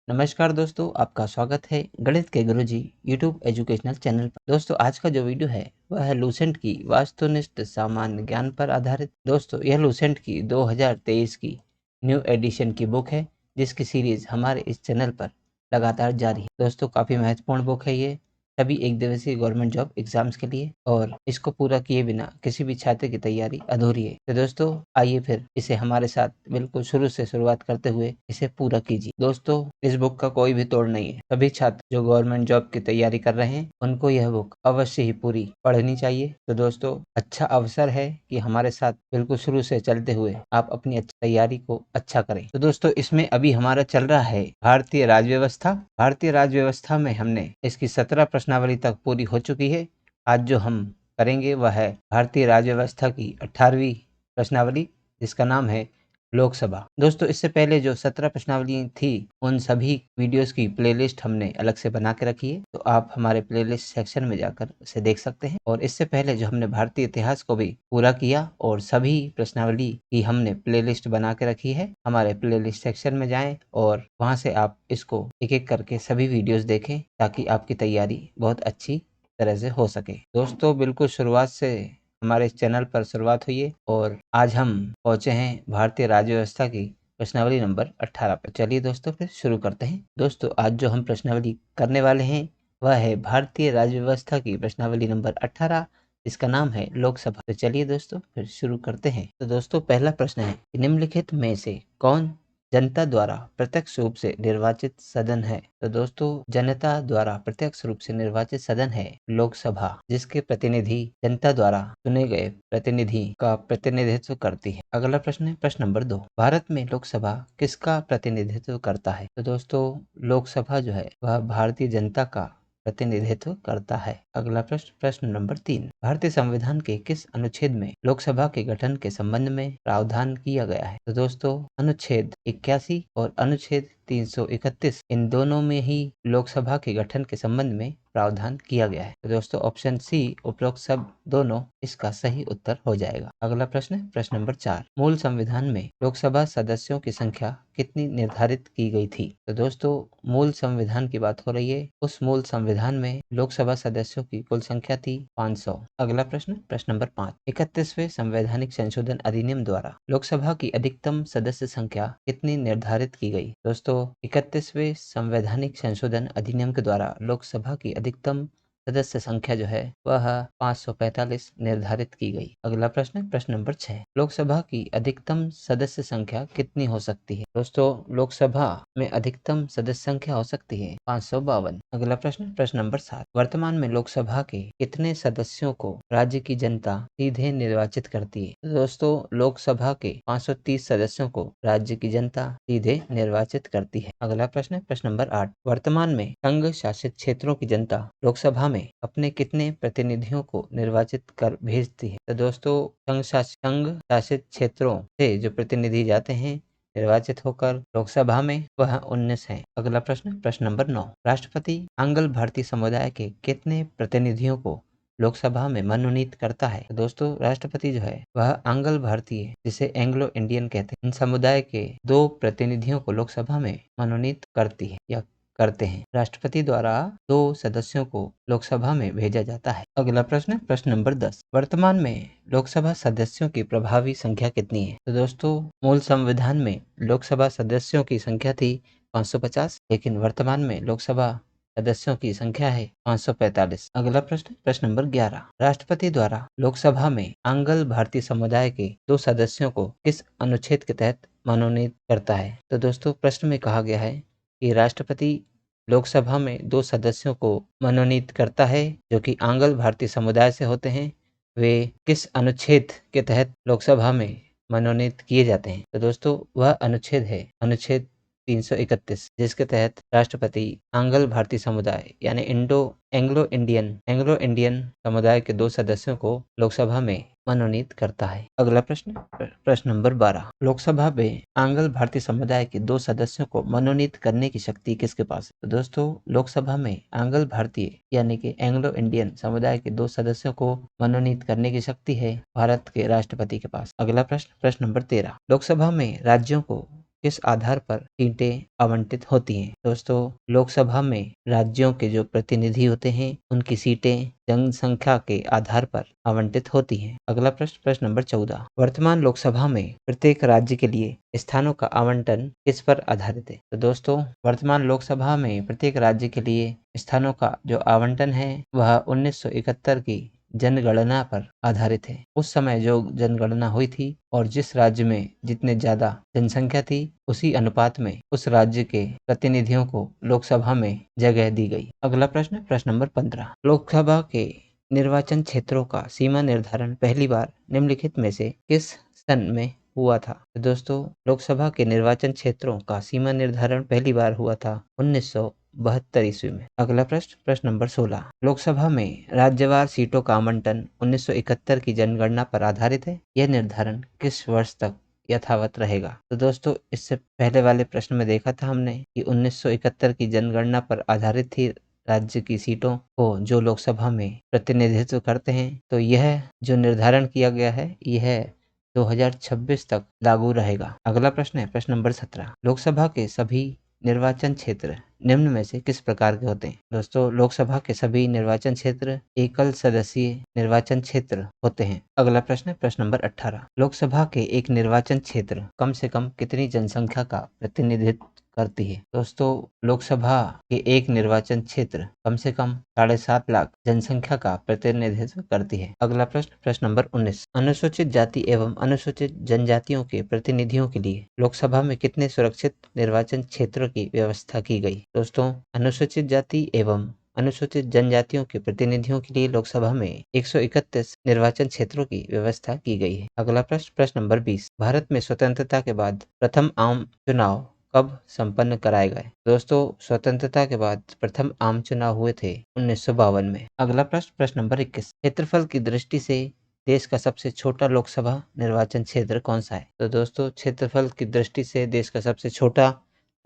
नमस्कार दोस्तों, आपका स्वागत है गणित के गुरुजी यूट्यूब एजुकेशनल चैनल पर। दोस्तों, आज का जो वीडियो है वह है लूसेंट की वास्तुनिष्ठ सामान्य ज्ञान पर आधारित। दोस्तों, यह लूसेंट की 2023 की न्यू एडिशन की बुक है, जिसकी सीरीज हमारे इस चैनल पर लगातार जारी है। दोस्तों, काफ़ी महत्वपूर्ण बुक है ये सभी एक दिवसीय गवर्नमेंट जॉब एग्जाम्स के लिए, और इसको पूरा किए बिना किसी भी छात्र की तैयारी अधूरी है। तो दोस्तों, आइए फिर इसे हमारे साथ बिल्कुल शुरू से शुरुआत करते हुए इसे पूरा कीजिए। दोस्तों, इस बुक का कोई भी तोड़ नहीं है। सभी छात्र जो गवर्नमेंट जॉब की तैयारी कर रहे हैं उनको यह बुक अवश्य ही पूरी पढ़नी चाहिए। तो दोस्तों, अच्छा अवसर है कि हमारे साथ बिल्कुल शुरू से चलते हुए आप अपनी तैयारी को अच्छा करें। तो दोस्तों, इसमें अभी हमारा चल रहा है भारतीय राज्य व्यवस्था। भारतीय राज्य व्यवस्था में हमने इसकी 17 प्रश्नावली तक पूरी हो चुकी है। आज जो हम करेंगे वह है भारतीय राज्य व्यवस्था की 18वीं प्रश्नावली, जिसका नाम है लोकसभा। दोस्तों, इससे पहले जो 17 प्रश्नावली थी उन सभी वीडियोस की प्लेलिस्ट हमने अलग से बना के रखी है, तो आप हमारे प्लेलिस्ट सेक्शन में जाकर उसे देख सकते हैं। और इससे पहले जो हमने भारतीय इतिहास को भी पूरा किया और सभी प्रश्नावली की हमने प्लेलिस्ट बना के रखी है। हमारे प्लेलिस्ट सेक्शन में जाएं और वहां से आप इसको एक एक करके सभी वीडियोस देखें, ताकि आपकी तैयारी बहुत अच्छी तरह से हो सके। दोस्तों, बिल्कुल शुरुआत से हमारे इस चैनल पर शुरुआत हुई है और आज हम पहुंचे हैं भारतीय राज्य व्यवस्था की प्रश्नावली नंबर 18 पर। चलिए दोस्तों, फिर शुरू करते हैं। दोस्तों, आज जो हम प्रश्नावली करने वाले हैं वह है भारतीय राज्य व्यवस्था की प्रश्नावली नंबर 18, इसका नाम है लोकसभा। तो चलिए दोस्तों, फिर शुरू करते हैं। तो दोस्तों, पहला प्रश्न है कि निम्नलिखित में से कौन जनता द्वारा प्रत्यक्ष रूप से निर्वाचित सदन है। तो दोस्तों, जनता द्वारा प्रत्यक्ष रूप से निर्वाचित सदन है लोकसभा, जिसके प्रतिनिधि जनता द्वारा चुने गए प्रतिनिधि का प्रतिनिधित्व करती है। अगला प्रश्न है प्रश्न नंबर 2। भारत में लोकसभा किसका प्रतिनिधित्व करता है। तो दोस्तों, लोकसभा जो है वह भारतीय जनता का प्रतिनिधित्व करता है। अगला प्रश्न प्रश्न नंबर 3। भारतीय संविधान के किस अनुच्छेद में लोकसभा के गठन के संबंध में प्रावधान किया गया है। तो दोस्तों, अनुच्छेद 81 और अनुच्छेद 331, इन दोनों में ही लोकसभा के गठन के संबंध में प्रावधान किया गया है। तो दोस्तों, ऑप्शन सी उपरोक्त सब दोनों इसका सही उत्तर हो जाएगा। अगला प्रश्न प्रश्न नंबर 4। मूल संविधान में लोकसभा सदस्यों की संख्या कितनी निर्धारित की गई थी। तो दोस्तों, मूल संविधान की बात हो रही है। उस मूल संविधान में लोकसभा सदस्यों की कुल संख्या थी 500। अगला प्रश्न प्रश्न नंबर 5। 31वें संवैधानिक संशोधन अधिनियम द्वारा लोकसभा की अधिकतम सदस्य संख्या कितनी निर्धारित की गई। दोस्तों, 31वें संवैधानिक संशोधन अधिनियम के द्वारा लोकसभा की अधिकतम सदस्य संख्या जो है वह 545 निर्धारित की गई। अगला प्रश्न प्रश्न नंबर 6। लोकसभा की अधिकतम सदस्य संख्या कितनी हो सकती है। दोस्तों, लोकसभा में अधिकतम सदस्य संख्या हो सकती है 552। अगला प्रश्न प्रश्न नंबर 7। वर्तमान में लोकसभा के कितने सदस्यों को राज्य की जनता सीधे निर्वाचित करती है। तो दोस्तों, लोकसभा के 530 सदस्यों को राज्य की जनता सीधे निर्वाचित करती है। अगला प्रश्न प्रश्न नंबर 8। वर्तमान में संघ शासित क्षेत्रों की जनता लोकसभा में अपने कितने प्रतिनिधियों को निर्वाचित कर भेजती है। तो दोस्तों, संघ शासित क्षेत्रों से जो प्रतिनिधि जाते हैं निर्वाचित होकर लोकसभा में, वह 19 है। अगला प्रश्न प्रश्न नंबर 9। राष्ट्रपति आंग्ल भारतीय समुदाय के कितने प्रतिनिधियों को लोकसभा में मनोनीत करता है। तो दोस्तों, राष्ट्रपति जो है वह आंग्ल भारतीय, जिसे एंग्लो इंडियन कहते हैं, इन समुदाय के 2 प्रतिनिधियों को लोकसभा में मनोनीत करती है या करते हैं। राष्ट्रपति द्वारा 2 सदस्यों को लोकसभा में भेजा जाता है। अगला प्रश्न प्रश्न नंबर 10। वर्तमान में लोकसभा सदस्यों की प्रभावी संख्या कितनी है। तो दोस्तों, मूल संविधान में लोकसभा सदस्यों की संख्या थी 550, लेकिन वर्तमान में लोकसभा सदस्यों की संख्या है 545। अगला प्रश्न प्रश्न नंबर 11। राष्ट्रपति द्वारा लोकसभा में आंग्ल भारतीय समुदाय के 2 सदस्यों को किस अनुच्छेद के तहत मनोनीत करता है। तो दोस्तों, प्रश्न में कहा गया है कि राष्ट्रपति लोकसभा में 2 सदस्यों को मनोनीत करता है जो कि आंग्ल भारतीय समुदाय से होते हैं। वे किस अनुच्छेद के तहत लोकसभा में मनोनीत किए जाते हैं। तो दोस्तों, वह अनुच्छेद है अनुच्छेद 331, जिसके तहत राष्ट्रपति आंग्ल भारतीय समुदाय यानी एंग्लो इंडियन समुदाय के 2 सदस्यों को लोकसभा में मनोनीत करता है। अगला प्रश्न प्रश्न नंबर 12। लोकसभा में आंग्ल भारतीय समुदाय के 2 सदस्यों को मनोनीत करने की शक्ति किसके पास है। तो दोस्तों, लोकसभा में आंग्ल भारतीय यानी कि एंग्लो इंडियन समुदाय के 2 सदस्यों को मनोनीत करने की शक्ति है भारत के राष्ट्रपति के पास। अगला प्रश्न प्रश्न नंबर 13। लोकसभा में राज्यों को किस आधार पर सीटें आवंटित होती हैं? दोस्तों, लोकसभा में राज्यों के जो प्रतिनिधि होते हैं उनकी सीटें जनसंख्या के आधार पर आवंटित होती हैं। अगला प्रश्न, प्रश्न नंबर 14। वर्तमान लोकसभा में प्रत्येक राज्य के लिए स्थानों का आवंटन किस पर आधारित है? तो दोस्तों, वर्तमान लोकसभा में प्रत्येक राज्य के लिए स्थानों का जो आवंटन है वह 1971 की जनगणना पर आधारित है। उस समय जो जनगणना हुई थी और जिस राज्य में जितने ज्यादा जनसंख्या थी उसी अनुपात में उस राज्य के प्रतिनिधियों को लोकसभा में जगह दी गई। अगला प्रश्न, प्रश्न नंबर 15। लोकसभा के निर्वाचन क्षेत्रों का सीमा निर्धारण पहली बार निम्नलिखित में से किस सन में हुआ था? तो दोस्तों, लोकसभा के निर्वाचन क्षेत्रों का सीमा निर्धारण पहली बार हुआ था 1972 ईस्वी में। अगला प्रश्न, प्रश्न नंबर 16। लोकसभा में राज्यवार सीटों का आवंटन 1971 की जनगणना पर आधारित है। यह निर्धारण किस वर्ष तक यथावत रहेगा? तो दोस्तों, इससे पहले वाले प्रश्न में देखा था हमने कि 1971 की जनगणना पर आधारित थी राज्य की सीटों को जो लोकसभा में प्रतिनिधित्व करते हैं। तो यह जो निर्धारण किया गया है यह 2026 तक लागू रहेगा। अगला प्रश्न है प्रश्न नंबर 17। लोकसभा के सभी निर्वाचन क्षेत्र निम्न में से किस प्रकार के होते हैं? दोस्तों, लोकसभा के सभी निर्वाचन क्षेत्र एकल सदस्यीय निर्वाचन क्षेत्र होते हैं। अगला प्रश्न है प्रश्न नंबर 18। लोकसभा के एक निर्वाचन क्षेत्र कम से कम कितनी जनसंख्या का प्रतिनिधित्व करती है? दोस्तों, लोकसभा के एक निर्वाचन क्षेत्र कम से कम 7.5 लाख जनसंख्या का प्रतिनिधित्व करती है। अगला प्रश्न, प्रश्न नंबर 19। अनुसूचित जाति एवं अनुसूचित जनजातियों के प्रतिनिधियों के लिए लोकसभा में कितने सुरक्षित निर्वाचन क्षेत्रों की व्यवस्था की गई? दोस्तों, अनुसूचित जाति एवं अनुसूचित जनजातियों के प्रतिनिधियों के लिए लोकसभा में 131 निर्वाचन क्षेत्रों की व्यवस्था की गई है। अगला प्रश्न, प्रश्न नंबर 20। भारत में स्वतंत्रता के बाद प्रथम आम चुनाव कब संपन्न कराए गए? दोस्तों, स्वतंत्रता के बाद प्रथम आम चुनाव हुए थे 1952 में। अगला प्रश्न, प्रश्न नंबर 21। क्षेत्रफल की दृष्टि से देश का सबसे छोटा लोकसभा निर्वाचन क्षेत्र कौन सा है? तो दोस्तों, क्षेत्रफल की दृष्टि से देश का सबसे छोटा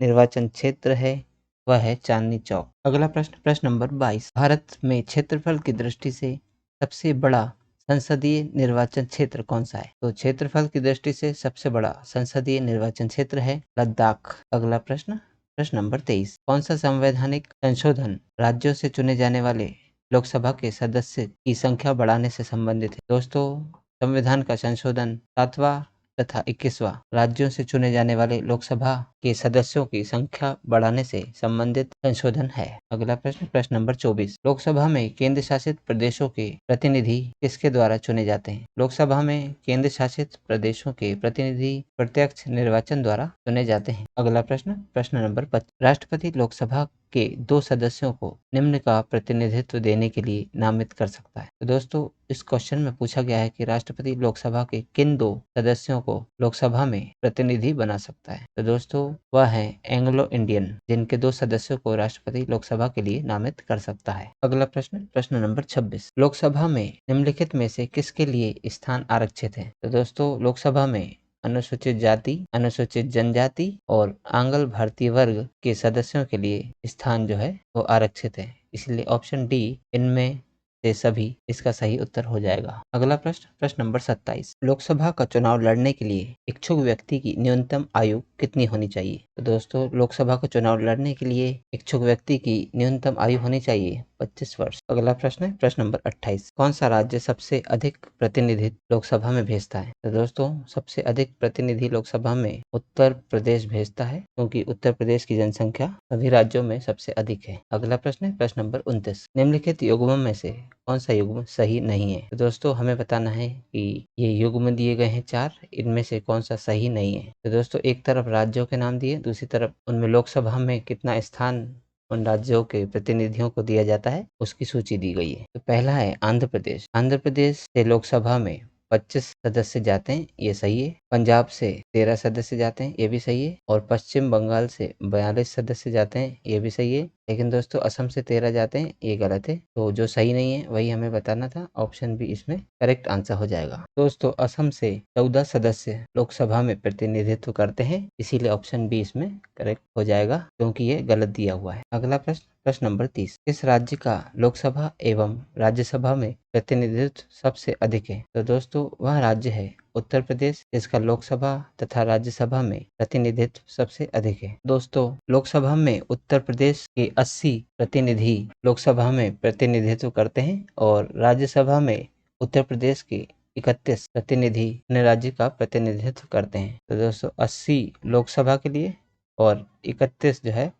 निर्वाचन क्षेत्र है वह है चांदनी चौक। अगला प्रश्न, प्रश्न नंबर 22। भारत में क्षेत्रफल की दृष्टि से सबसे बड़ा संसदीय निर्वाचन क्षेत्र कौन सा है? तो क्षेत्रफल की दृष्टि से सबसे बड़ा संसदीय निर्वाचन क्षेत्र है लद्दाख। अगला प्रश्न, प्रश्न नंबर 23। कौन सा संवैधानिक संशोधन राज्यों से चुने जाने वाले लोकसभा के सदस्य की संख्या बढ़ाने से संबंधित है? दोस्तों, संविधान का संशोधन 7वां तथा 21वां राज्यों से चुने जाने वाले लोकसभा के सदस्यों की संख्या बढ़ाने से संबंधित संशोधन है। अगला प्रश्न, प्रश्न नंबर 24। लोकसभा में केंद्र शासित प्रदेशों के प्रतिनिधि किसके द्वारा चुने जाते हैं? लोकसभा में केंद्र शासित प्रदेशों के प्रतिनिधि प्रत्यक्ष निर्वाचन द्वारा चुने जाते हैं। अगला प्रश्न, प्रश्न नंबर 25। राष्ट्रपति लोकसभा के 2 सदस्यों को निम्न का प्रतिनिधित्व देने के लिए नामित कर सकता है। तो दोस्तों, इस क्वेश्चन में पूछा गया है कि राष्ट्रपति लोकसभा के किन 2 सदस्यों को लोकसभा में प्रतिनिधि बना सकता है? तो दोस्तों, वह है एंग्लो इंडियन, जिनके 2 सदस्यों को राष्ट्रपति लोकसभा के लिए नामित कर सकता है। अगला प्रश्न, प्रश्न नंबर 26। लोकसभा में निम्नलिखित में से किसके लिए स्थान आरक्षित है? तो दोस्तों, लोकसभा में अनुसूचित जाति, अनुसूचित जनजाति और आंग्ल भारतीय वर्ग के सदस्यों के लिए स्थान जो है वो आरक्षित है। इसलिए ऑप्शन डी इनमें से सभी इसका सही उत्तर हो जाएगा। अगला प्रश्न, प्रश्न नंबर 27। लोकसभा का चुनाव लड़ने के लिए इच्छुक व्यक्ति की न्यूनतम आयु कितनी होनी चाहिए? तो दोस्तों, लोकसभा का चुनाव लड़ने के लिए इच्छुक व्यक्ति की न्यूनतम आयु होनी चाहिए 25 वर्ष। अगला प्रश्न है प्रश्न नंबर 28। कौन सा राज्य सबसे अधिक प्रतिनिधि लोकसभा में भेजता है? तो दोस्तों, सबसे अधिक प्रतिनिधि लोकसभा में उत्तर प्रदेश भेजता है, क्योंकि उत्तर प्रदेश की जनसंख्या सभी राज्यों में सबसे अधिक है। अगला प्रश्न है प्रश्न नंबर 29। निम्नलिखित युग्मों में से कौन सा युग्म सही नहीं है? तो दोस्तों, हमें बताना है कि ये युग्म दिए गए हैं 4, इनमें से कौन सा सही नहीं है। तो दोस्तों, एक तरफ राज्यों के नाम दिए, दूसरी तरफ उनमें लोकसभा में कितना स्थान उन राज्यों के प्रतिनिधियों को दिया जाता है उसकी सूची दी गई है। तो पहला है आंध्र प्रदेश। आंध्र प्रदेश से लोकसभा में 25 सदस्य जाते हैं, ये सही है। पंजाब से 13 सदस्य जाते हैं, ये भी सही है। और पश्चिम बंगाल से 42 सदस्य जाते हैं, ये भी सही है। लेकिन दोस्तों, असम से 13 जाते हैं, ये गलत है। तो जो सही नहीं है वही हमें बताना था। ऑप्शन बी इसमें करेक्ट आंसर हो जाएगा। दोस्तों, असम से 14 सदस्य लोकसभा में प्रतिनिधित्व करते हैं, इसीलिए ऑप्शन बी इसमें करेक्ट हो जाएगा, क्योंकि ये गलत दिया हुआ है। अगला प्रश्न, प्रश्न नंबर 30। किस राज्य का लोकसभा एवं राज्यसभा में प्रतिनिधित्व सबसे अधिक है? तो दोस्तों, वह राज्य है उत्तर प्रदेश, जिसका लोकसभा तथा राज्यसभा में प्रतिनिधित्व सबसे अधिक है। दोस्तों, लोकसभा में उत्तर प्रदेश के 80 प्रतिनिधि लोकसभा में प्रतिनिधित्व करते हैं और राज्यसभा में उत्तर प्रदेश के 31 प्रतिनिधि अपने राज्य का प्रतिनिधित्व करते हैं। तो दोस्तों, 80 लोकसभा के लिए और 31 जो है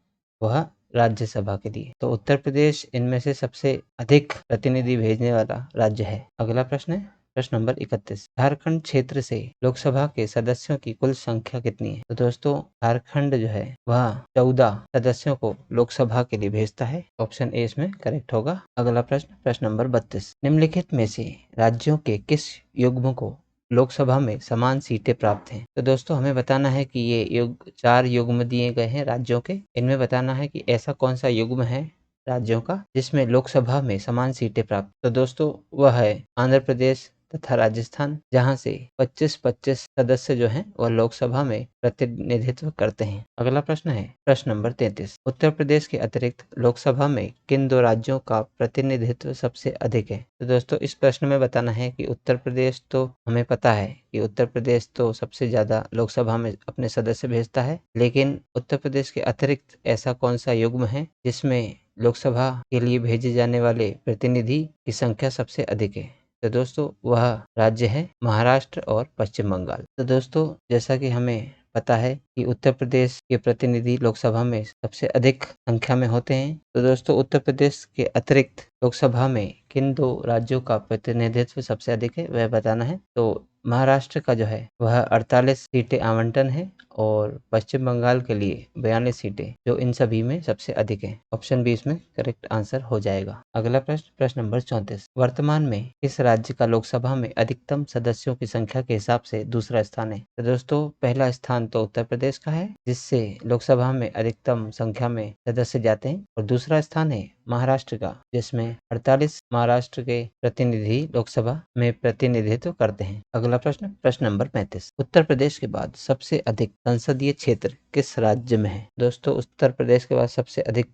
वह राज्यसभा के लिए। तो उत्तर प्रदेश इनमें से सबसे अधिक प्रतिनिधि भेजने वाला राज्य है। अगला प्रश्न है प्रश्न नंबर 31। झारखंड क्षेत्र से लोकसभा के सदस्यों की कुल संख्या कितनी है? तो दोस्तों, झारखंड जो है वह 14 सदस्यों को लोकसभा के लिए भेजता है। ऑप्शन ए इसमें करेक्ट होगा। अगला प्रश्न प्रश्न नंबर 32। निम्नलिखित में से राज्यों के किस युग्म को लोकसभा में समान सीटें प्राप्त हैं? तो दोस्तों, हमें बताना है कि ये 4 युग्म दिए गए हैं राज्यों के। इनमें बताना है कि ऐसा कौन सा युग्म है राज्यों का जिसमें लोकसभा में समान सीटें प्राप्त। तो दोस्तों, वह है आंध्र प्रदेश तथा राजस्थान, जहां से 25-25 सदस्य जो हैं वह लोकसभा में प्रतिनिधित्व करते हैं। अगला प्रश्न है प्रश्न नंबर 33। उत्तर प्रदेश के अतिरिक्त लोकसभा में किन 2 राज्यों का प्रतिनिधित्व सबसे अधिक है? तो दोस्तों, इस प्रश्न में बताना है कि उत्तर प्रदेश तो हमें पता है कि उत्तर प्रदेश तो सबसे ज्यादा लोकसभा में अपने सदस्य भेजता है, लेकिन उत्तर प्रदेश के अतिरिक्त ऐसा कौन सा युग्म है जिसमें लोकसभा के लिए भेजे जाने वाले प्रतिनिधि की संख्या सबसे अधिक है? तो दोस्तों, वह राज्य है महाराष्ट्र और पश्चिम बंगाल। तो दोस्तों, जैसा कि हमें पता है कि उत्तर प्रदेश के प्रतिनिधि लोकसभा में सबसे अधिक संख्या में होते हैं। तो दोस्तों, उत्तर प्रदेश के अतिरिक्त लोकसभा में किन 2 राज्यों का प्रतिनिधित्व सबसे अधिक है वह बताना है। तो महाराष्ट्र का जो है वह 48 सीटें आवंटन है और पश्चिम बंगाल के लिए 42 सीटें, जो इन सभी में सबसे अधिक है। ऑप्शन बी इसमें करेक्ट आंसर हो जाएगा। अगला प्रश्न प्रश्न नंबर 34। वर्तमान में किस राज्य का लोकसभा में अधिकतम सदस्यों की संख्या के हिसाब से दूसरा स्थान है? तो दोस्तों, पहला स्थान तो उत्तर प्रदेश का है जिससे लोकसभा में अधिकतम संख्या में सदस्य जाते हैं, और दूसरा स्थान है महाराष्ट्र का जिसमें 48 महाराष्ट्र के प्रतिनिधि लोकसभा में प्रतिनिधित्व करते हैं। अगला प्रश्न प्रश्न नंबर 35। उत्तर प्रदेश के बाद सबसे अधिक संसदीय क्षेत्र किस राज्य में है? दोस्तों, उत्तर प्रदेश के बाद सबसे अधिक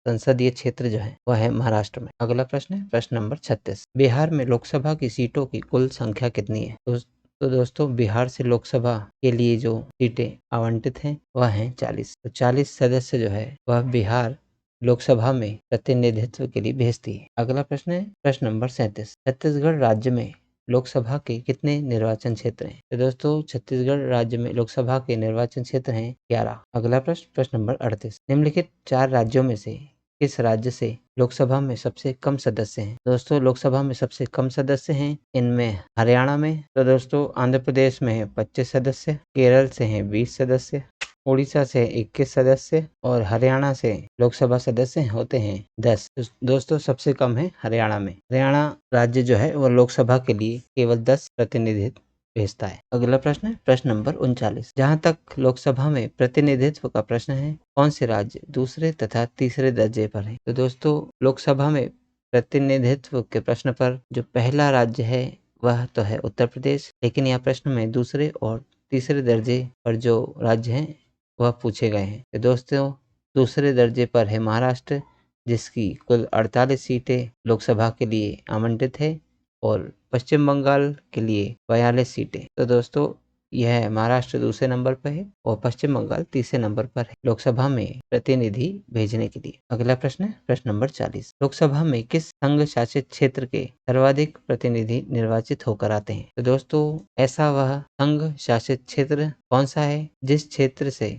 संसदीय क्षेत्र जो है वह है महाराष्ट्र में। अगला प्रश्न है प्रश्न नंबर 36। बिहार में लोकसभा की सीटों की कुल संख्या कितनी है? तो दोस्तों, बिहार से लोकसभा के लिए जो सीटें आवंटित हैं वह हैं 40। तो 40 सदस्य जो है वह बिहार लोकसभा में प्रतिनिधित्व के लिए भेजती है। अगला प्रश्न है प्रश्न नंबर 37। छत्तीसगढ़ राज्य में लोकसभा के कितने निर्वाचन क्षेत्र हैं? तो दोस्तों, छत्तीसगढ़ राज्य में लोकसभा के निर्वाचन क्षेत्र हैं 11। अगला प्रश्न प्रश्न नंबर 38। निम्नलिखित 4 राज्यों में से किस राज्य से लोकसभा में सबसे कम सदस्य हैं? दोस्तों, लोकसभा में सबसे कम सदस्य हैं इनमें हरियाणा में। तो दोस्तों, आंध्र प्रदेश में है 25 सदस्य, केरल से हैं 20 सदस्य, उड़ीसा से 21 सदस्य और हरियाणा से लोकसभा सदस्य होते हैं 10। दोस्तों, सबसे कम है हरियाणा में। हरियाणा राज्य जो है वो लोकसभा के लिए केवल 10 प्रतिनिधित्व भेजता है। अगला प्रश्न है प्रश्न नंबर 39। जहां तक लोकसभा में प्रतिनिधित्व का प्रश्न है, कौन से राज्य दूसरे तथा तीसरे दर्जे पर है? तो दोस्तों, लोकसभा में प्रतिनिधित्व के प्रश्न पर जो पहला राज्य है वह तो है उत्तर प्रदेश, लेकिन यह प्रश्न में दूसरे और तीसरे दर्जे पर जो राज्य हैं वह पूछे गए हैं। तो दोस्तों, दूसरे दर्जे पर है महाराष्ट्र जिसकी कुल 48 सीटें लोकसभा के लिए आवंटित है और पश्चिम बंगाल के लिए 42 सीटें। तो दोस्तों, यह महाराष्ट्र दूसरे नंबर पर है और पश्चिम बंगाल तीसरे नंबर पर है लोकसभा में प्रतिनिधि भेजने के लिए। अगला प्रश्न है प्रश्न नंबर 40। लोकसभा में किस संघ शासित क्षेत्र के सर्वाधिक प्रतिनिधि निर्वाचित होकर आते हैं? तो दोस्तों, ऐसा वह संघ शासित क्षेत्र कौन सा है जिस क्षेत्र से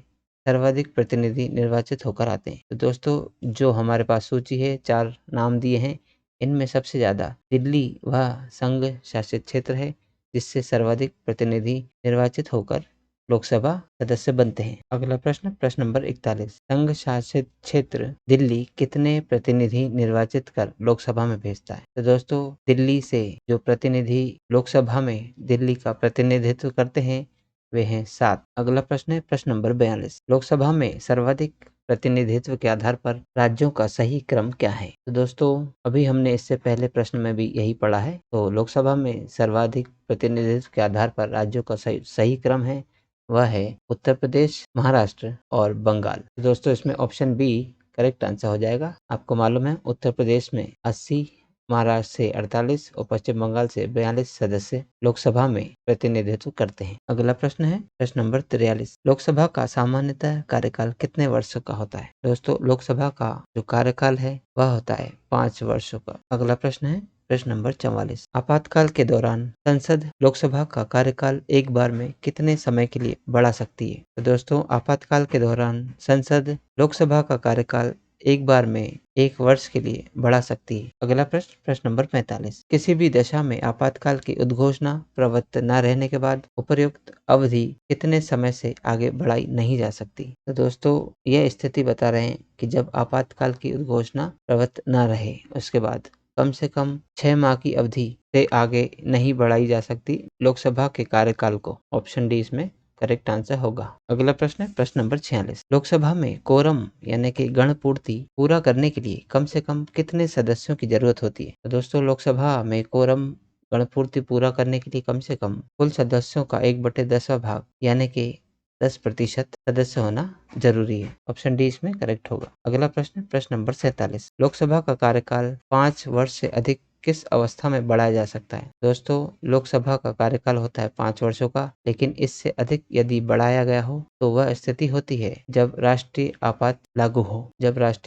सर्वाधिक प्रतिनिधि निर्वाचित होकर आते हैं? तो दोस्तों, जो हमारे पास सूची है 4 नाम दिए हैं, इनमें सबसे ज्यादा दिल्ली वह संघ शासित क्षेत्र है जिससे सर्वाधिक प्रतिनिधि निर्वाचित होकर लोकसभा सदस्य बनते हैं। अगला प्रश्न प्रश्न नंबर 41। संघ शासित क्षेत्र दिल्ली कितने प्रतिनिधि निर्वाचित कर लोकसभा में भेजता है? तो दोस्तों, दिल्ली से जो प्रतिनिधि लोकसभा में दिल्ली का प्रतिनिधित्व करते हैं वे हैं 7। अगला प्रश्न है प्रश्न नंबर 42। लोकसभा में सर्वाधिक प्रतिनिधित्व के आधार पर राज्यों का सही क्रम क्या है? तो दोस्तों, अभी हमने इससे पहले प्रश्न में भी यही पढ़ा है। तो लोकसभा में सर्वाधिक प्रतिनिधित्व के आधार पर राज्यों का सही क्रम है वह है उत्तर प्रदेश, महाराष्ट्र और बंगाल। तो दोस्तों, इसमें ऑप्शन बी करेक्ट आंसर हो जाएगा। आपको मालूम है उत्तर प्रदेश में 80 महाराष्ट्र से 48 और पश्चिम बंगाल से 42 सदस्य लोकसभा में प्रतिनिधित्व करते हैं। अगला प्रश्न है प्रश्न नंबर 43। लोकसभा का सामान्यतः कार्यकाल कितने वर्षों का होता है? दोस्तों लोकसभा का जो कार्यकाल है वह होता है 5 वर्षों का। अगला प्रश्न है प्रश्न नंबर 44। आपातकाल के दौरान संसद लोकसभा का कार्यकाल एक बार में कितने समय के लिए बढ़ा सकती है? तो दोस्तों आपातकाल के दौरान संसद लोकसभा का कार्यकाल एक बार में 1 वर्ष के लिए बढ़ा सकती है। अगला प्रश्न प्रश्न नंबर 45। किसी भी दशा में आपातकाल की उद्घोषणा प्रवृत्त न रहने के बाद उपर्युक्त अवधि कितने समय से आगे बढ़ाई नहीं जा सकती? तो दोस्तों यह स्थिति बता रहे हैं कि जब आपातकाल की उद्घोषणा प्रवृत्त न रहे उसके बाद कम से कम 6 माह की अवधि से आगे नहीं बढ़ाई जा सकती लोकसभा के कार्यकाल को। ऑप्शन डी इसमें करेक्ट आंसर होगा। अगला प्रश्न है प्रश्न नंबर 46। लोकसभा में कोरम यानी कि गण पूर्ति पूरा करने के लिए कम से कम कितने सदस्यों की जरूरत होती है? तो दोस्तों लोकसभा में कोरम गणपूर्ति पूरा करने के लिए कम से कम कुल सदस्यों का 1/10 भाग यानी कि 10% सदस्य होना जरूरी है। ऑप्शन डी इसमें करेक्ट होगा। अगला प्रश्न प्रश्न नंबर 47। लोकसभा का कार्यकाल 5 वर्ष से अधिक किस अवस्था में बढ़ाया जा सकता है? दोस्तों लोकसभा का कार्यकाल होता है 5 वर्षों का, लेकिन इससे अधिक यदि बढ़ाया गया हो तो वह स्थिति होती है जब राष्ट्रीय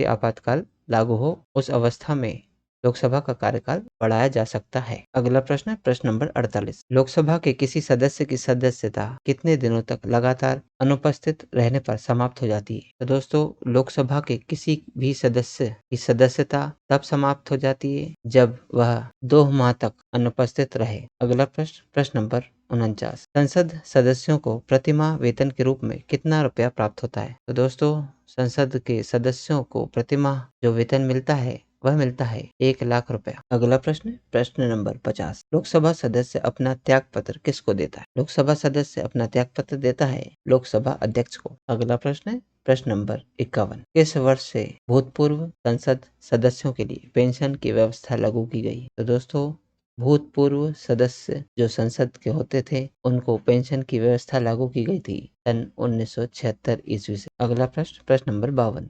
आपातकाल लागू हो उस अवस्था में लोकसभा का कार्यकाल बढ़ाया जा सकता है। अगला प्रश्न है प्रश्न नंबर 48। लोकसभा के किसी सदस्य की सदस्यता कितने दिनों तक लगातार अनुपस्थित रहने पर समाप्त हो जाती है? तो दोस्तों लोकसभा के किसी भी सदस्य की सदस्यता तब समाप्त हो जाती है जब वह 2 माह तक अनुपस्थित रहे। अगला प्रश्न प्रश्न नंबर 49। संसद सदस्यों को प्रतिमाह वेतन के रूप में कितना रुपया प्राप्त होता है? तो दोस्तों संसद के सदस्यों को प्रतिमाह जो वेतन मिलता है वह मिलता है 1 लाख रुपया। अगला प्रश्न प्रश्न नंबर 50। लोकसभा सदस्य अपना त्याग पत्र किसको देता है? लोकसभा सदस्य अपना त्याग पत्र देता है लोकसभा अध्यक्ष को। अगला प्रश्न है प्रश्न नंबर 51। किस वर्ष से भूतपूर्व संसद सदस्यों के लिए पेंशन की व्यवस्था लागू की गई? तो दोस्तों भूतपूर्व सदस्य जो संसद के होते थे उनको पेंशन की व्यवस्था लागू की गई थी सन 1976 ईस्वी से। अगला प्रश्न प्रश्न नंबर 52।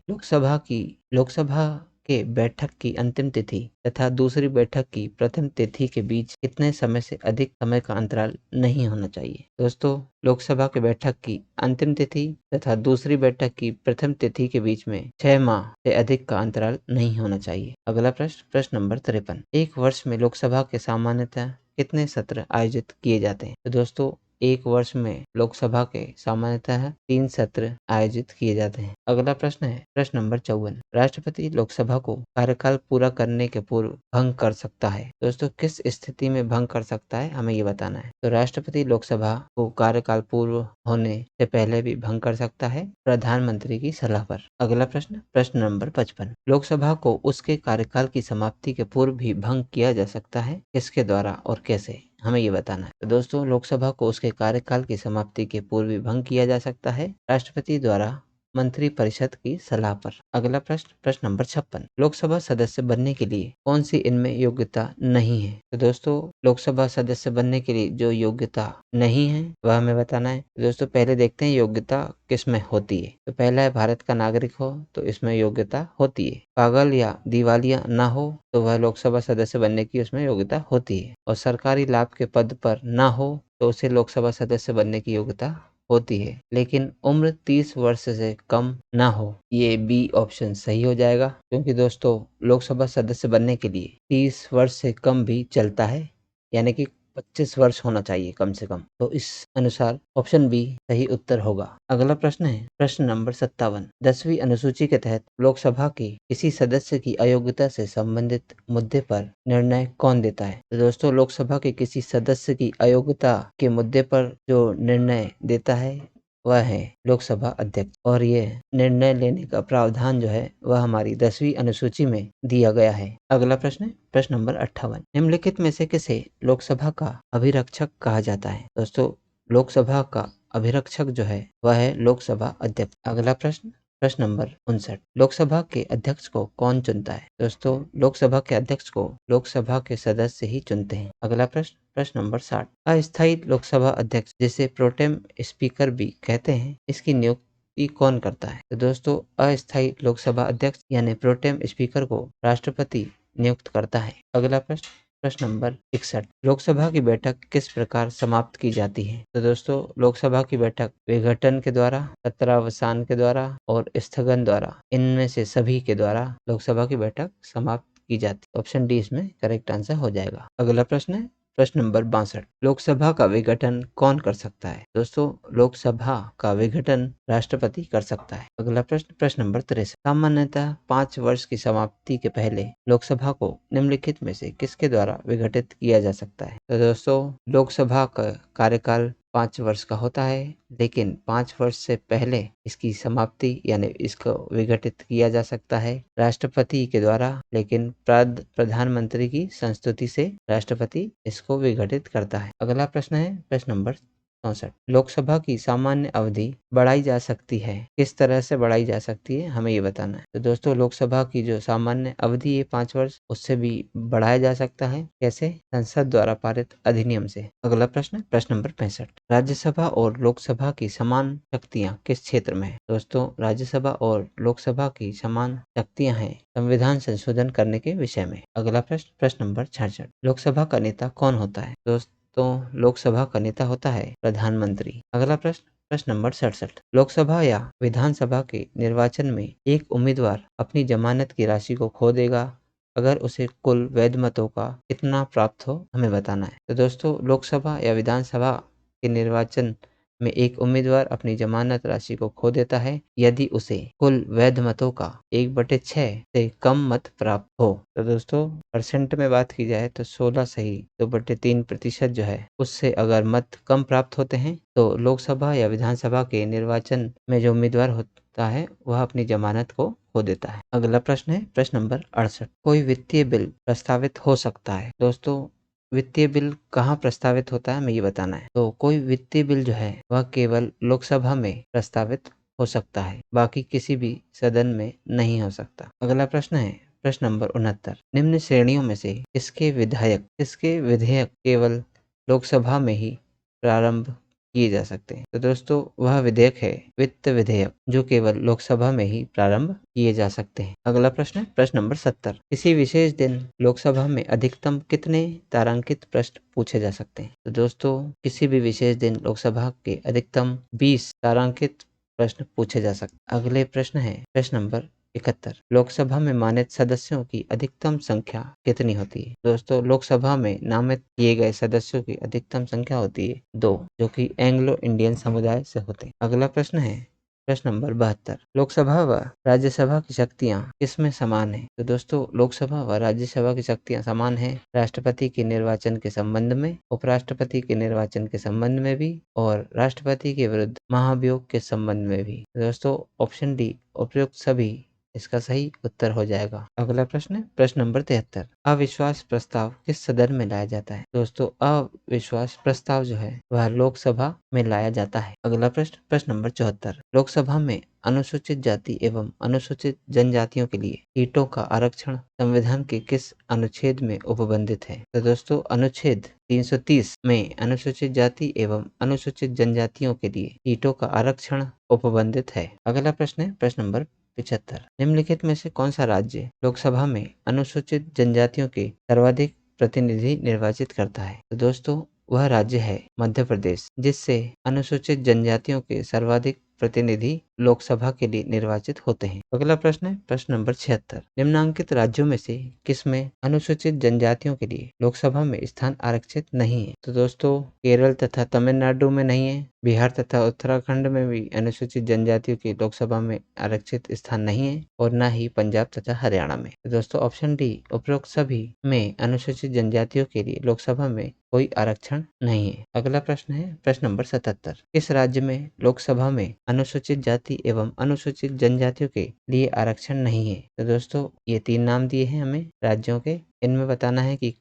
लोकसभा के बैठक की अंतिम तिथि तथा दूसरी बैठक की प्रथम तिथि के बीच कितने समय से अधिक समय का अंतराल नहीं होना चाहिए? दोस्तों लोकसभा के बैठक की अंतिम तिथि तथा दूसरी बैठक की प्रथम तिथि के बीच में 6 माह से अधिक का अंतराल नहीं होना चाहिए। अगला प्रश्न प्रश्न नंबर 53। एक वर्ष में लोकसभा के सामान्यतः कितने सत्र आयोजित किए जाते हैं? तो दोस्तों एक वर्ष में लोकसभा के सामान्यतः 3 सत्र आयोजित किए जाते हैं। अगला प्रश्न है प्रश्न नंबर 54। राष्ट्रपति लोकसभा को कार्यकाल पूरा करने के पूर्व भंग कर सकता है? दोस्तों किस स्थिति में भंग कर सकता है हमें ये बताना है। तो राष्ट्रपति लोकसभा को कार्यकाल पूर्व होने से पहले भी भंग कर सकता है प्रधानमंत्री की सलाह पर। अगला प्रश्न प्रश्न नंबर 55। लोकसभा को उसके कार्यकाल की समाप्ति के पूर्व भी भंग किया जा सकता है, किसके द्वारा और कैसे? हमें ये बताना है। तो दोस्तों लोकसभा को उसके कार्यकाल की समाप्ति के पूर्व भी भंग किया जा सकता है राष्ट्रपति द्वारा मंत्रिपरिषद की सलाह पर। अगला प्रश्न प्रश्न नंबर 56। लोकसभा सदस्य बनने के लिए कौन सी इनमें योग्यता नहीं है? तो दोस्तों लोकसभा सदस्य बनने के लिए जो योग्यता नहीं है वह हमें बताना है। तो दोस्तों पहले देखते हैं योग्यता किसमें होती है। तो पहला है भारत का नागरिक हो, तो इसमें योग्यता होती है। पागल या दिवालिया ना हो तो वह लोकसभा सदस्य बनने की उसमें योग्यता होती है। और सरकारी लाभ के पद पर ना हो तो उसे लोकसभा सदस्य बनने की योग्यता होती है। लेकिन उम्र 30 वर्ष से कम ना हो, ये बी ऑप्शन सही हो जाएगा, क्योंकि दोस्तों लोकसभा सदस्य बनने के लिए 30 वर्ष से कम भी चलता है, यानी कि 25 वर्ष होना चाहिए कम से कम। तो इस अनुसार ऑप्शन बी सही उत्तर होगा। अगला प्रश्न है प्रश्न नंबर 57। 10वीं अनुसूची के तहत लोकसभा के किसी सदस्य की अयोग्यता से संबंधित मुद्दे पर निर्णय कौन देता है? तो दोस्तों लोकसभा के किसी सदस्य की अयोग्यता के मुद्दे पर जो निर्णय देता है वह है लोकसभा अध्यक्ष, और ये निर्णय लेने का प्रावधान जो है वह हमारी 10वीं अनुसूची में दिया गया है। अगला प्रश्न है प्रश्न नंबर 58। निम्नलिखित में से किसे लोकसभा का अभिरक्षक कहा जाता है? दोस्तों लोकसभा का अभिरक्षक जो है वह है लोकसभा अध्यक्ष। अगला प्रश्न प्रश्न नंबर 59। लोकसभा के अध्यक्ष को कौन चुनता है? दोस्तों लोकसभा के अध्यक्ष को लोकसभा के सदस्य ही चुनते हैं। अगला प्रश्न प्रश्न नंबर 60। अस्थायी लोकसभा अध्यक्ष जिसे प्रोटेम स्पीकर भी कहते हैं, इसकी नियुक्ति कौन करता है? तो दोस्तों अस्थायी लोकसभा अध्यक्ष यानी प्रोटेम स्पीकर को राष्ट्रपति नियुक्त करता है। अगला प्रश्न, प्रश्न नंबर 61, लोकसभा की बैठक किस प्रकार समाप्त की जाती है? तो दोस्तों लोकसभा की बैठक विघटन के द्वारा, सत्रावसान के द्वारा और स्थगन द्वारा, इनमें से सभी के द्वारा लोकसभा की बैठक समाप्त की जाती है। ऑप्शन डी इसमें करेक्ट आंसर हो जाएगा। अगला प्रश्न है प्रश्न नंबर 62, लोकसभा का विघटन कौन कर सकता है? दोस्तों लोकसभा का विघटन राष्ट्रपति कर सकता है। अगला प्रश्न, प्रश्न नंबर 63, सामान्यतः 5 वर्ष की समाप्ति के पहले लोकसभा को निम्नलिखित में से किसके द्वारा विघटित किया जा सकता है? तो दोस्तों लोकसभा का कार्यकाल 5 वर्ष का होता है, लेकिन 5 वर्ष से पहले इसकी समाप्ति यानी इसको विघटित किया जा सकता है राष्ट्रपति के द्वारा, लेकिन प्रधानमंत्री की संस्तुति से राष्ट्रपति इसको विघटित करता है। अगला प्रश्न है प्रश्न नंबर 64, लोकसभा की सामान्य अवधि बढ़ाई जा सकती है, किस तरह से बढ़ाई जा सकती है हमें ये बताना है। तो दोस्तों लोकसभा की जो सामान्य अवधि है 5 वर्ष, उससे भी बढ़ाया जा सकता है। कैसे? संसद द्वारा पारित अधिनियम से। अगला प्रश्न, प्रश्न नंबर 65, राज्यसभा और लोकसभा की समान शक्तियां किस क्षेत्र में है? दोस्तों राज्यसभा और लोकसभा की समान शक्तियां हैं संविधान संशोधन करने के विषय में। अगला प्रश्न, प्रश्न नंबर 66, लोकसभा का नेता कौन होता है? दोस्तों लोकसभा का नेता होता है प्रधानमंत्री। अगला प्रश्न, प्रश्न नंबर 67, लोकसभा या विधानसभा के निर्वाचन में एक उम्मीदवार अपनी जमानत की राशि को खो देगा अगर उसे कुल वैध मतों का कितना प्राप्त हो, हमें बताना है। तो दोस्तों लोकसभा या विधानसभा के निर्वाचन में एक उम्मीदवार अपनी जमानत राशि को खो देता है यदि उसे कुल वैध मतों का 1/6 से कम मत प्राप्त हो। तो दोस्तों परसेंट में बात की जाए तो 16 सही 2/3% जो है उससे अगर मत कम प्राप्त होते हैं तो लोकसभा या विधानसभा के निर्वाचन में जो उम्मीदवार होता है वह अपनी जमानत को खो देता है। अगला प्रश्न है प्रश्न नंबर 68, कोई वित्तीय बिल प्रस्तावित हो सकता है? दोस्तों वित्तीय बिल कहाँ प्रस्तावित होता है हमें ये बताना है। तो कोई वित्तीय बिल जो है वह केवल लोकसभा में प्रस्तावित हो सकता है, बाकी किसी भी सदन में नहीं हो सकता। अगला प्रश्न है प्रश्न नंबर 69, निम्न श्रेणियों में से किसके विधेयक केवल लोकसभा में ही प्रारंभ किए जा सकते हैं? तो दोस्तों वह विधेयक है वित्त विधेयक जो केवल लोकसभा में ही प्रारंभ किए जा सकते हैं। अगला प्रश्न है प्रश्न नंबर 70, किसी विशेष दिन लोकसभा में अधिकतम कितने तारांकित प्रश्न पूछे जा सकते हैं? तो दोस्तों किसी भी विशेष दिन लोकसभा के अधिकतम 20 तारांकित प्रश्न पूछे जा सकते हैं। अगले प्रश्न है प्रश्न नंबर 71, लोकसभा में मानित सदस्यों की अधिकतम संख्या कितनी होती है? दोस्तों लोकसभा में नामित किए गए सदस्यों की अधिकतम संख्या होती है 2, जो कि एंग्लो इंडियन समुदाय से होते हैं। अगला प्रश्न है प्रश्न नंबर 72, लोकसभा व राज्यसभा की शक्तियां किसमें समान है? तो दोस्तों लोकसभा व राज्यसभा की शक्तियां समान है राष्ट्रपति के निर्वाचन के संबंध में, उपराष्ट्रपति के निर्वाचन के संबंध में भी और राष्ट्रपति के विरुद्ध महाभियोग के संबंध में भी। दोस्तों ऑप्शन डी उपयुक्त सभी इसका सही उत्तर हो जाएगा। अगला प्रश्न है प्रश्न नंबर 73, अविश्वास प्रस्ताव किस सदन में लाया जाता है? दोस्तों अविश्वास प्रस्ताव जो है वह लोकसभा में लाया जाता है। अगला प्रश्न प्रश्न नंबर 74, लोकसभा में अनुसूचित जाति एवं अनुसूचित जनजातियों के लिए सीटों का आरक्षण संविधान के किस अनुच्छेद में उपबंधित है? तो दोस्तों अनुच्छेद 330 में अनुसूचित जाति एवं अनुसूचित जनजातियों के लिए सीटों का आरक्षण उपबंधित है। अगला प्रश्न है प्रश्न नंबर 75, निम्नलिखित में से कौन सा राज्य लोकसभा में अनुसूचित जनजातियों के सर्वाधिक प्रतिनिधि निर्वाचित करता है? तो दोस्तों वह राज्य है मध्य प्रदेश, जिससे अनुसूचित जनजातियों के सर्वाधिक प्रतिनिधि लोकसभा के लिए निर्वाचित होते हैं। अगला प्रश्न है प्रश्न नंबर 76, निम्नांकित राज्यों में से किसमें अनुसूचित जनजातियों के लिए लोकसभा में स्थान आरक्षित नहीं है? तो दोस्तों केरल तथा तमिलनाडु में नहीं है, बिहार तथा उत्तराखंड में भी अनुसूचित जनजातियों की लोकसभा में आरक्षित स्थान नहीं है और न ही पंजाब तथा हरियाणा में। तो दोस्तों ऑप्शन डी उपरोक्त सभी में अनुसूचित जनजातियों के लिए लोकसभा में कोई आरक्षण नहीं है। अगला प्रश्न है प्रश्न नंबर 77, किस राज्य में लोकसभा में अनुसूचित जाति एवं अनुसूचित जनजातियों के लिए आरक्षण नहीं है? तो दोस्तों ये 3 नाम दिए हैं हमें राज्यों के, इनमें बताना है कि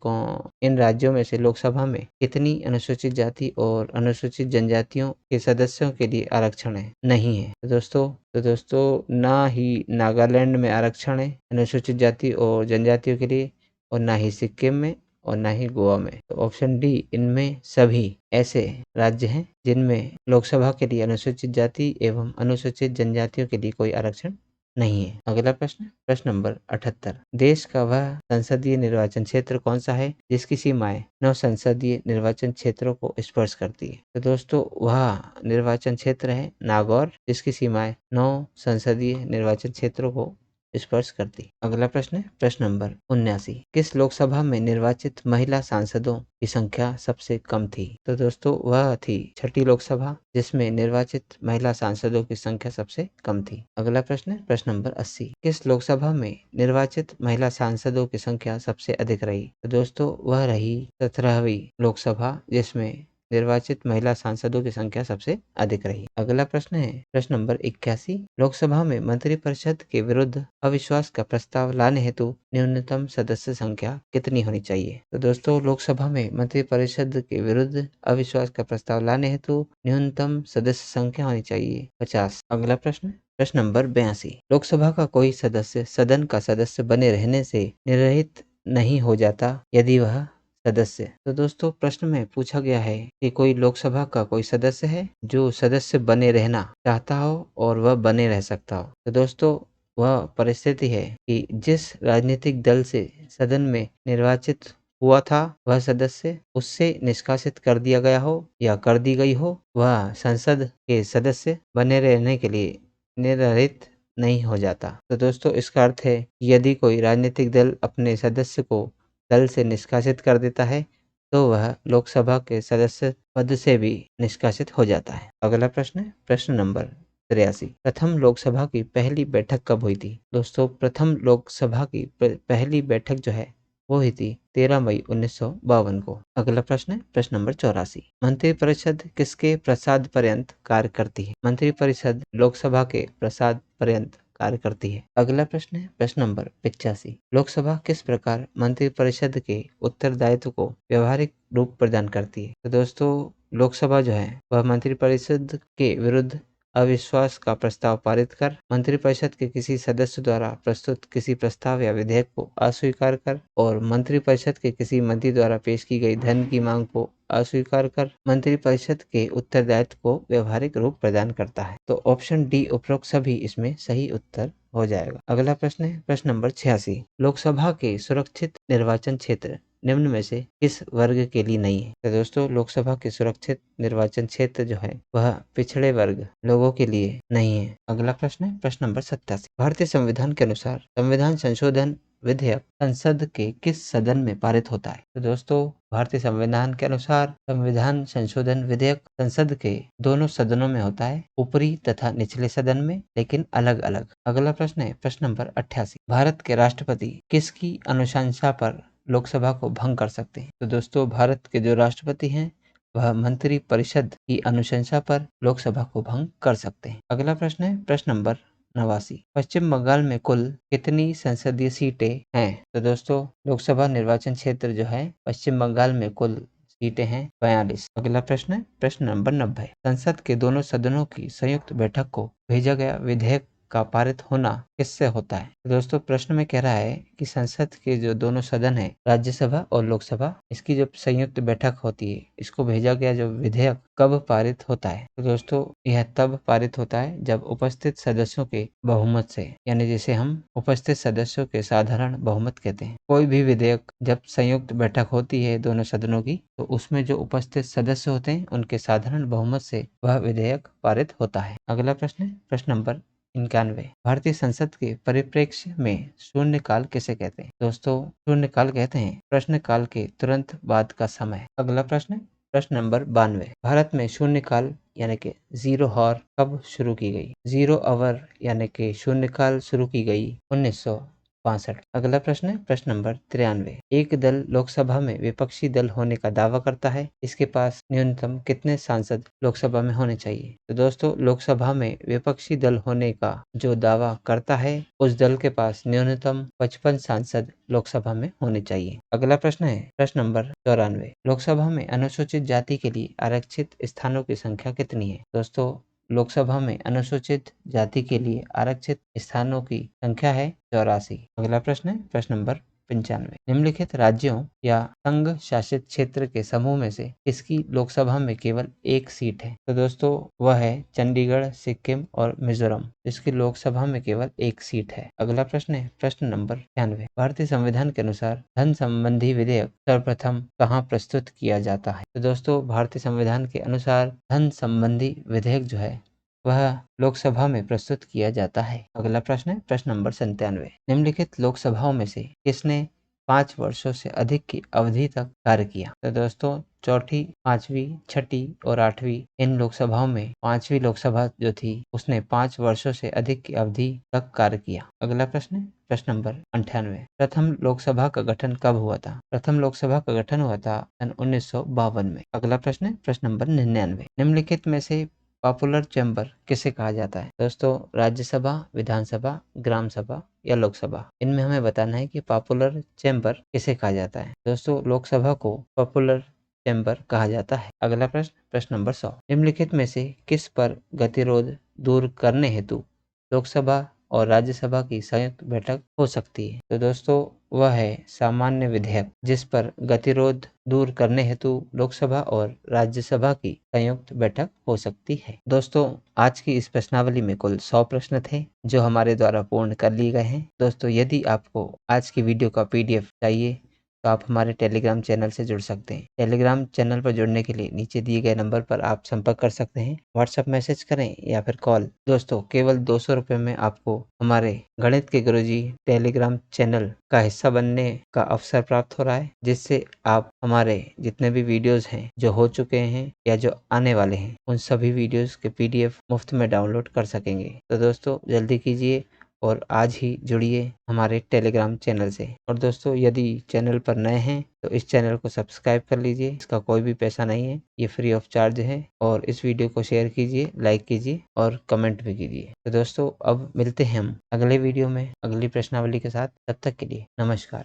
इन राज्यों में से लोकसभा में कितनी अनुसूचित जाति और अनुसूचित जनजातियों के सदस्यों के लिए आरक्षण है नहीं है। तो दोस्तों ना ही नागालैंड में आरक्षण है अनुसूचित जाति और जनजातियों के लिए और ना ही सिक्किम में और ना ही गोवा में। तो ऑप्शन डी इनमें सभी ऐसे राज्य हैं जिनमें लोकसभा के लिए अनुसूचित जाति एवं अनुसूचित जनजातियों के लिए कोई आरक्षण नहीं है। अगला प्रश्न, प्रश्न नंबर 78, देश का वह संसदीय निर्वाचन क्षेत्र कौन सा है जिसकी सीमाएं 9 संसदीय निर्वाचन क्षेत्रों को स्पर्श करती है? तो दोस्तों वह निर्वाचन क्षेत्र है नागौर, जिसकी सीमाएं 9 संसदीय निर्वाचन क्षेत्रों को स्पर्श करती। अगला प्रश्न है प्रश्न नंबर 79, किस लोकसभा में निर्वाचित महिला सांसदों की संख्या सबसे कम थी? तो दोस्तों वह थी छठी लोकसभा, जिसमें निर्वाचित महिला सांसदों की संख्या सबसे कम थी। अगला प्रश्न है प्रश्न नंबर 80, किस लोकसभा में निर्वाचित महिला सांसदों की संख्या सबसे अधिक रही? तो दोस्तों वह रही 17वीं लोकसभा, जिसमें निर्वाचित महिला सांसदों की संख्या सबसे अधिक रही। अगला प्रश्न है प्रश्न नंबर 81, लोकसभा में मंत्रिपरिषद के विरुद्ध अविश्वास का प्रस्ताव लाने हेतु न्यूनतम सदस्य संख्या कितनी होनी चाहिए? तो दोस्तों लोकसभा में मंत्रिपरिषद के विरुद्ध अविश्वास का प्रस्ताव लाने हेतु न्यूनतम सदस्य संख्या होनी चाहिए 50। अगला प्रश्न, प्रश्न नंबर 82, लोकसभा का कोई सदस्य सदन का सदस्य बने रहने से निर्रहित नहीं हो जाता यदि वह सदस्य। तो दोस्तों प्रश्न में पूछा गया है कि कोई लोकसभा का कोई सदस्य है जो सदस्य बने रहना चाहता हो और वह बने रह सकता हो। तो दोस्तों वह परिस्थिति है कि जिस राजनीतिक दल से सदन में निर्वाचित हुआ था वह सदस्य उससे निष्कासित कर दिया गया हो या कर दी गई हो, वह संसद के सदस्य बने रहने के लिए निर्धारित नहीं हो जाता। तो दोस्तों इसका अर्थ है यदि कोई राजनीतिक दल अपने सदस्य को दल से निष्कासित कर देता है तो वह लोकसभा के सदस्य पद से भी निष्कासित हो जाता है। अगला प्रश्न है प्रश्न नंबर 83, प्रथम लोकसभा की पहली बैठक कब हुई थी? दोस्तों प्रथम लोकसभा की पहली बैठक जो है वो हुई थी 13 मई 1952 को। अगला प्रश्न है प्रश्न नंबर 84, मंत्रिपरिषद किसके प्रसाद पर्यंत कार्य करती है? मंत्रिपरिषद लोकसभा के प्रसाद पर्यंत कार्य करती है। अगला प्रश्न है प्रश्न नंबर 85, लोकसभा किस प्रकार मंत्रिपरिषद के उत्तरदायित्व को व्यवहारिक रूप प्रदान करती है? तो दोस्तों लोकसभा जो है वह मंत्रिपरिषद के विरुद्ध अविश्वास का प्रस्ताव पारित कर मंत्रिपरिषद के किसी सदस्य द्वारा प्रस्तुत किसी प्रस्ताव या विधेयक को अस्वीकार कर और मंत्रिपरिषद के किसी मंत्री द्वारा पेश की गई धन की मांग को अस्वीकार कर मंत्रिपरिषद के उत्तरदायित्व को व्यवहारिक रूप प्रदान करता है। तो ऑप्शन डी उपरोक्त सभी इसमें सही उत्तर हो जाएगा। अगला प्रश्न है प्रश्न नंबर 86, लोकसभा के सुरक्षित निर्वाचन क्षेत्र निम्न में से किस वर्ग के लिए नहीं है? तो दोस्तों लोकसभा के सुरक्षित निर्वाचन क्षेत्र जो है वह पिछड़े वर्ग लोगों के लिए नहीं है। अगला प्रश्न है प्रश्न नंबर 87, भारतीय संविधान के अनुसार संविधान संशोधन विधेयक संसद के किस सदन में पारित होता है? तो दोस्तों भारतीय संविधान के अनुसार संविधान संशोधन विधेयक संसद के दोनों सदनों में होता है, ऊपरी तथा निचले सदन में, लेकिन अलग अलग। अगला प्रश्न है प्रश्न नंबर 88, भारत के राष्ट्रपति किसकी अनुशंसा पर लोकसभा को भंग कर सकते हैं? तो दोस्तों भारत के जो राष्ट्रपति हैं वह मंत्री परिषद की अनुशंसा पर लोकसभा को भंग कर सकते हैं। अगला प्रश्न है प्रश्न नंबर 89, पश्चिम बंगाल में कुल कितनी संसदीय सीटें हैं? तो दोस्तों लोकसभा निर्वाचन क्षेत्र जो है पश्चिम बंगाल में कुल सीटें हैं 42। अगला प्रश्न है प्रश्न नंबर 90, संसद के दोनों सदनों की संयुक्त बैठक को भेजा गया विधेयक का पारित होना किससे होता है? तो दोस्तों प्रश्न में कह रहा है कि संसद के जो दोनों सदन है राज्यसभा और लोकसभा, इसकी जो संयुक्त बैठक होती है इसको भेजा गया जो विधेयक कब पारित होता है? तो दोस्तों यह तब पारित होता है जब उपस्थित सदस्यों के बहुमत से, यानी जिसे हम उपस्थित सदस्यों के साधारण बहुमत कहते हैं। कोई भी विधेयक जब संयुक्त बैठक होती है दोनों सदनों की तो उसमें जो उपस्थित सदस्य होते हैं उनके साधारण बहुमत से वह विधेयक पारित होता है। अगला प्रश्न है प्रश्न नंबर 91, भारतीय संसद के परिप्रेक्ष्य में शून्यकाल किसे कहते हैं? दोस्तों शून्यकाल कहते हैं प्रश्नकाल के तुरंत बाद का समय। अगला प्रश्न प्रश्न नंबर 92, भारत में शून्यकाल यानी कि जीरो हॉर कब शुरू की गई? जीरो आवर यानी कि शून्यकाल शुरू की गई 1962। अगला प्रश्न है प्रश्न नंबर 93, एक दल लोकसभा में विपक्षी दल होने का दावा करता है, इसके पास न्यूनतम कितने सांसद लोकसभा में होने चाहिए? तो दोस्तों लोकसभा में विपक्षी दल होने का जो दावा करता है उस दल के पास न्यूनतम 55 सांसद लोकसभा में होने चाहिए। अगला प्रश्न है प्रश्न नंबर 94, लोकसभा में अनुसूचित जाति के लिए आरक्षित स्थानों की संख्या कितनी है? दोस्तों लोकसभा में अनुसूचित जाति के लिए आरक्षित स्थानों की संख्या है 84। अगला प्रश्न है प्रश्न नंबर 95। निम्नलिखित राज्यों या संघ शासित क्षेत्र के समूह में से किसकी लोकसभा में केवल एक सीट है? तो दोस्तों वह है चंडीगढ़, सिक्किम और मिजोरम, जिसकी लोकसभा में केवल एक सीट है। अगला प्रश्न है प्रश्न नंबर 96। भारतीय संविधान के अनुसार धन संबंधी विधेयक सर्वप्रथम कहाँ प्रस्तुत किया जाता है? तो दोस्तों भारतीय संविधान के अनुसार धन संबंधी विधेयक जो है वह लोकसभा में प्रस्तुत किया जाता है। अगला प्रश्न है प्रश्न नंबर 97। निम्नलिखित लोकसभाओं में से किसने 5 वर्षों से अधिक की अवधि तक कार्य किया? तो दोस्तों चौथी, पांचवी, छठी और आठवीं इन लोकसभाओं में पांचवी लोकसभा जो थी उसने 5 वर्षों से अधिक की अवधि तक कार्य किया। अगला प्रश्न है प्रश्न नंबर 98। प्रथम लोकसभा का गठन कब हुआ था? प्रथम लोकसभा का गठन हुआ था सन 1952 में। अगला प्रश्न है प्रश्न नंबर 99। निम्नलिखित में से पॉपुलर चैम्बर किसे कहा जाता है? दोस्तों राज्यसभा, विधानसभा, ग्राम सभा या लोकसभा, इनमें हमें बताना है कि पॉपुलर चैम्बर किसे कहा जाता है। दोस्तों लोकसभा को पॉपुलर चैम्बर कहा जाता है। अगला प्रश्न प्रश्न नंबर 100। निम्नलिखित में से किस पर गतिरोध दूर करने हेतु लोकसभा और राज्यसभा की संयुक्त बैठक हो सकती है? तो दोस्तों वह है सामान्य विधेयक, जिस पर गतिरोध दूर करने हेतु लोकसभा और राज्यसभा की संयुक्त बैठक हो सकती है। दोस्तों आज की इस प्रश्नावली में कुल 100 प्रश्न थे जो हमारे द्वारा पूर्ण कर लिए गए हैं। दोस्तों यदि आपको आज की वीडियो का PDF चाहिए तो आप हमारे टेलीग्राम चैनल से जुड़ सकते हैं। टेलीग्राम चैनल पर जुड़ने के लिए नीचे दिए गए नंबर पर आप संपर्क कर सकते हैं, व्हाट्सएप मैसेज करें या फिर कॉल। दोस्तों केवल 200 रुपये में आपको हमारे गणित के गुरुजी टेलीग्राम चैनल का हिस्सा बनने का अवसर प्राप्त हो रहा है, जिससे आप हमारे जितने भी वीडियोस हैं जो हो चुके हैं या जो आने वाले हैं उन सभी वीडियोस के PDF मुफ्त में डाउनलोड कर सकेंगे। तो दोस्तों जल्दी कीजिए और आज ही जुड़िए हमारे टेलीग्राम चैनल से। और दोस्तों यदि चैनल पर नए हैं तो इस चैनल को सब्सक्राइब कर लीजिए, इसका कोई भी पैसा नहीं है, ये फ्री ऑफ चार्ज है। और इस वीडियो को शेयर कीजिए, लाइक कीजिए और कमेंट भी कीजिए। तो दोस्तों अब मिलते हैं हम अगले वीडियो में अगली प्रश्नावली के साथ। तब तक के लिए नमस्कार।